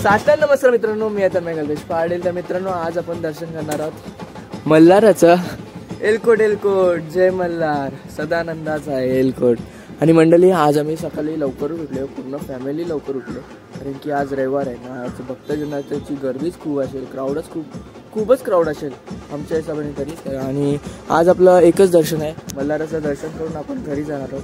साष्टांग नमस्कार मित्रांनो, मी आता मेघालय पाडेल. तर मित्रांनो, आज आपण दर्शन करणार आहोत मल्हाराचं. एलकोट एलकोट, जय मल्हार, सदानंदाचा एलकोट. आणि मंडळी, आज आम्ही सकाळी लवकर उठलो, पूर्ण फॅमिली लवकर उठलो, कारण की आज रविवार आहे ना. आज भक्तजनाची गर्दीच खूप असेल, क्राऊडच खूपच क्राऊड असेल आमच्या हिशोबाने तरी. आणि आज आपलं एकच दर्शन आहे, मल्हाराचं दर्शन करून आपण घरी जाणार आहोत.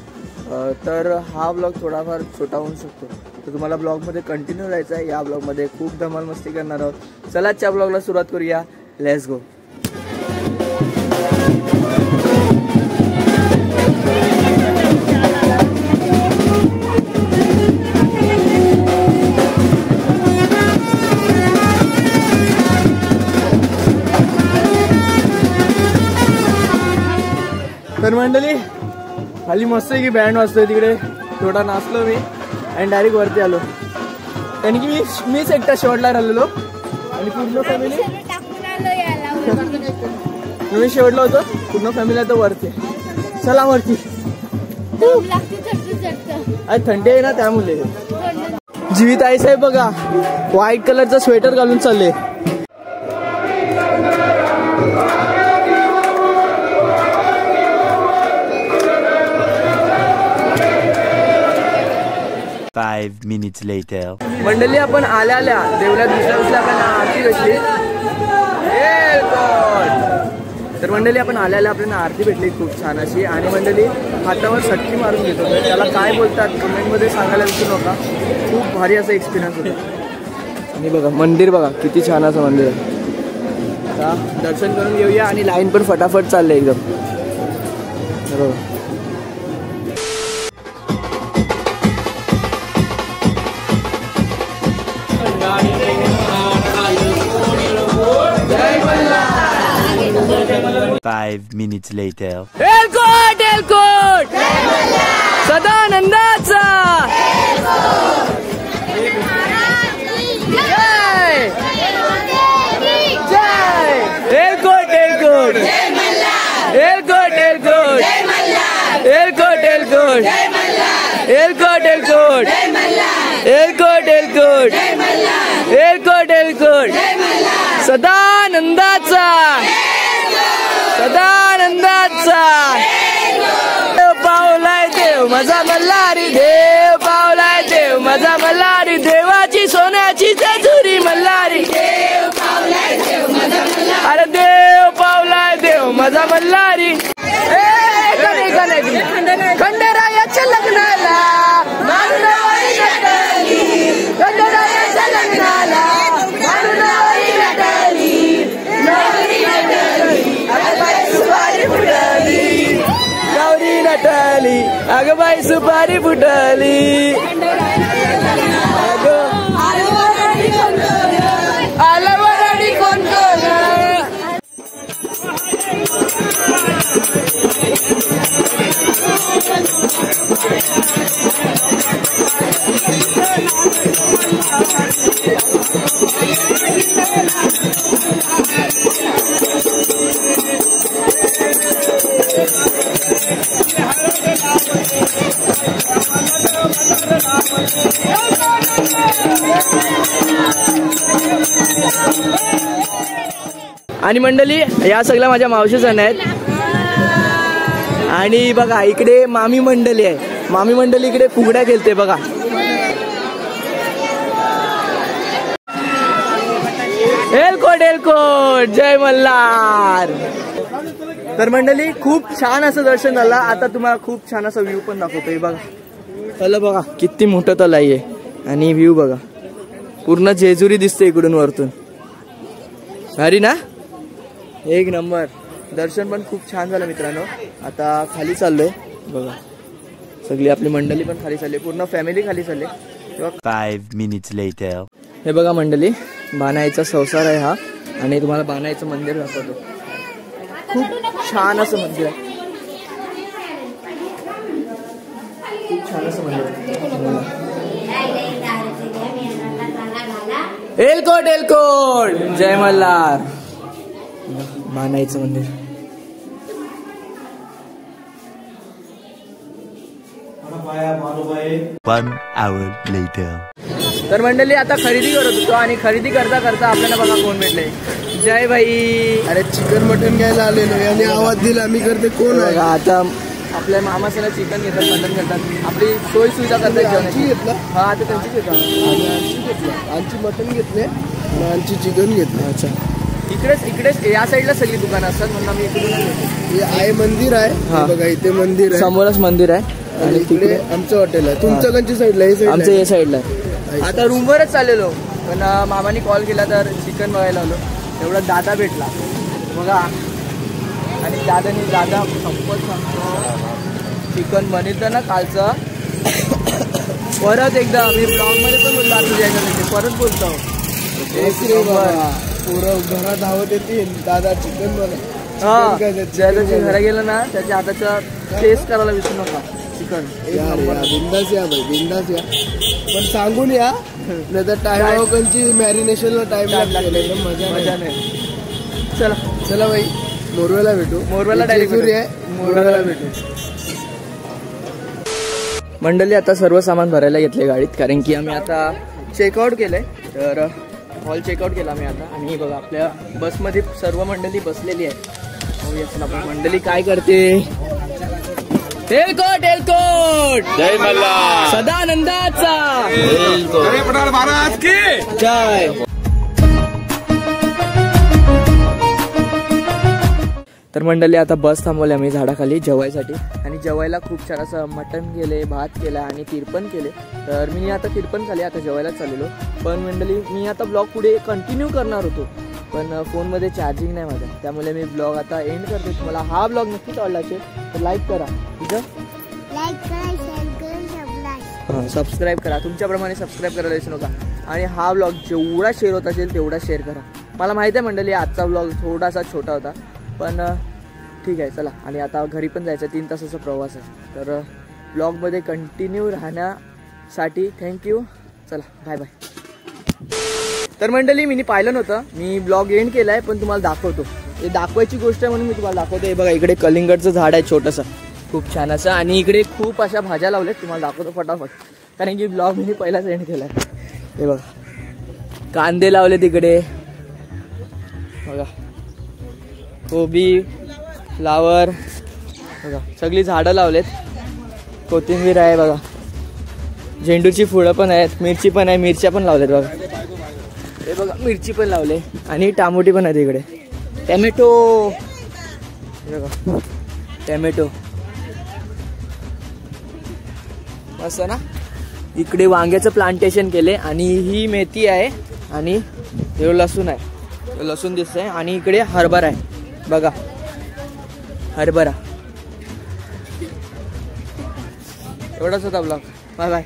तर हा ब्लॉग थोडाफार छोटा होऊ शकतो, तर तुम्हाला ब्लॉगमध्ये कंटिन्यू राहायचं आहे. या ब्लॉगमध्ये खूप धमाल मस्ती करणार आहोत. चला आजच्या ब्लॉगला सुरुवात करूया. Let's go. तर मंडळी, खाली मस्त आहे की बँड वाजतोय तिकडे, थोडा नाचलो मी आणि डायरेक्ट वरती आलो. कारण की मीच एकटा शेवटला राहिलेलो आणि पूर्ण फॅमिली मी शेवटला होतो, पूर्ण फॅमिली आता वरती. चला वरती. आज थंडी आहे ना, त्यामुळे. जीवित आई साहेब बघा, व्हाईट कलरचा स्वेटर घालून चालले. Five minutes later. मंडळी, आपण आल्या देवला दुसऱ्या आपण आरती भेटली. तर मंडळी, आपण आल्या आपल्याला आरती भेटली खूप छान अशी. आणि मंडळी, हातावर सटकी मारून घेतो, त्याला काय बोलतात कमेंटमध्ये सांगायला विसरू नका. खूप भारी असा एक्सपिरियन्स होता. आणि बघा मंदिर, बघा किती छान असं मंदिर आहे. आता दर्शन करून घेऊया. आणि लाईन पण फटाफट चालले एकदम, बरोबर. Five minutes later. Ellcot Ellcot, सदानंदाचा जय जय. एलकोट एलकोट, एलकोट एलकोट, एलकोट एलकोट, एलकोट एलकोट, एलकोट एलकोट, एलकोट एलकोट, सदानंदाचा सदानंदाचा. देव पावलाय देव माझा मल्हारी, देव पावलाय देव माझा मल्हारी, देवाची सोन्याची जेजुरी मल्हारी. अरे देव पावलाय देव माझा मल्हारी. खंडेरायाच्या लग्नाला खंडेरायाच्या लग्नाला गौरी नटली, अगं बाई सुपारी फुटली. आलवरडी कोण कोण. आणि मंडळी, या सगळ्या माझ्या मावशी जण आहेत. आणि बघा इकडे मामी मंडळी आहे. मामी मंडळी इकडे फुगड्या खेळते बघा. एलकोट एलकोट, जय मल्हार. तर मंडळी, खूप छान असं दर्शन झालं. आता तुम्हाला खूप छान असा व्ह्यू पण दाखवतोय. बघा तल, बघा किती मोठं तल आहे. आणि व्ह्यू बघा, पूर्ण जेजुरी दिसते इकडून वरतून. भारी ना, एक नंबर. दर्शन पण खूप छान झालं मित्रांनो. आता खाली चाललोय बघा, सगळी आपली मंडळी पण खाली चालली, पूर्ण फॅमिली खाली चालली. 5 minutes later. हे बघा मंडळी, बाणाईचा संसार आहे हा. आणि तुम्हाला बाणाईचं मंदिर दाखवतो. खूप छान असं मंदिर आहे, खूप छान असं मंदिर आहे. एलकोट एलकोट, जय मल्हार. बाणाईचं मंदिर. 1 hour later. तर मंडळी आता खरेदी करत होतो आणि खरेदी करता करता आपल्याला बघा कोण भेटले. जय भाई. अरे चिकन मटन घ्यायला आलेलो आणि आवाज दिला मी करते कोण आहे. आता आपल्या मामासाला चिकन घेतात, मटन घेतात, आपली सोय सुविधा करतात जेवणाची. घेतला हा आता त्यांची घेतात. आमची मटन घेतले आमची चिकन घेतले. अच्छा इकडेच या साईडला सगळी दुकानं असतात म्हणून आम्ही इकडून हे आहे मंदिर आहे. हा. बघा इथे मंदिर आहे, समोरच मंदिर आहे आणि तिकडे आमचं हॉटेल आहे. तुमच्या कोणच्या साईडला? आमच्या या साईडला आहे. आता रूमवरच चाललेलो पण मामाने कॉल केला तर चिकन बघायला आलो. एवढा दादा भेटला बघा आणि दादा संपत सांगतो चिकन बनवतं ना कालचं. परत एकदा मी ब्लॉगमध्ये पण बोललो आता जायचं परत बोलतो. पुरं घरात धावत येतील दादा चिकन बनव. हा ज्याच्या घरा गेलं ना त्याच्या हाताचा टेस्ट करायला विसरू नका. चिकन बिंदास या भाई, बिंदास या, पण सांगून या नाही तर टाइम मॅरिनेशनला टाइम लागेल. मजा नाही. चला भाई मोरवेला भेटू. मोरवेला डायरेक्ट मोरवेला भेटू. मंडळी आता सर्व सामान भरायला घेतले गाडीत कारण की आम्ही आता चेकआउट केलंय. तर हॉल चेकआउट केला आम्ही आता आणि बघा आपल्या बसमध्ये सर्व मंडळी बसलेली आहे. आपण मंडळी काय करते. एलकोट जय मल्हार सदानंदाचा जय. तर मंडळी आता बस थांबवली आम्ही झाडाखाली जेवायसाठी आणि जेवायला खूप छान असं मटण केले, भात केला आणि तिरपण केले. तर मी आता तिरपण खाली आता जेवायला चाललेलो. पण मंडळी मी आता ब्लॉग पुढे कंटिन्यू करणार होतो पण फोनमध्ये चार्जिंग नाही माझा, त्यामुळे मी ब्लॉग आता एंड करतो. तुम्हाला हा ब्लॉग नक्कीच आवडला असेल तर लाईक करा, सबस्क्राईब करा. तुमच्याप्रमाणे सबस्क्राईब करायला विसरू नका आणि हा ब्लॉग जेवढा शेअर होत असेल तेवढा शेअर करा. मला माहिती आहे मंडळी आजचा ब्लॉग थोडासा छोटा होता पण ठीक आहे. चला आणि आता घरी पण जायचं, 3 तासाचा प्रवास आहे. तर ब्लॉगमध्ये कंटिन्यू राहण्यासाठी थँक्यू. चला बाय बाय. तर मंडळी मी पाहिलं नव्हतं, मी ब्लॉग एंड केला आहे पण तुम्हाला दाखवतो. हे दाखवायची गोष्ट आहे म्हणून मी तुम्हाला दाखवतो. हे बघा इकडे कलिंगडचं झाड आहे छोटंसं खूप छान असं आणि इकडे खूप अशा भाज्या लावल्यात. तुम्हाला दाखवतो फटाफट कारण की ब्लॉग मी पहिलाच एंड केला आहे. हे बघा कांदे लावले तिकडे बघा, कोबी, फ्लावर बघा सगळी झाडं लावलेत. कोथिंबीर आहे बघा, झेंडूची फुलं पण आहेत, मिरची पण आहे, मिरच्या पण लावल्यात बघा. हे बघा मिरची पण लावले आणि टामोटी पण आहे तिकडे. टॅमॅटो बघा, टॅमॅटो मस्त ना. इकडे वांग्याचं प्लांटेशन केले आणि ही मेथी आहे आणि हे लसूण आहे, लसूण दिसतंय आणि इकडे हरभरा आहे बघा, हरभरा. एवढाच होता ब्लॉग. Bye bye.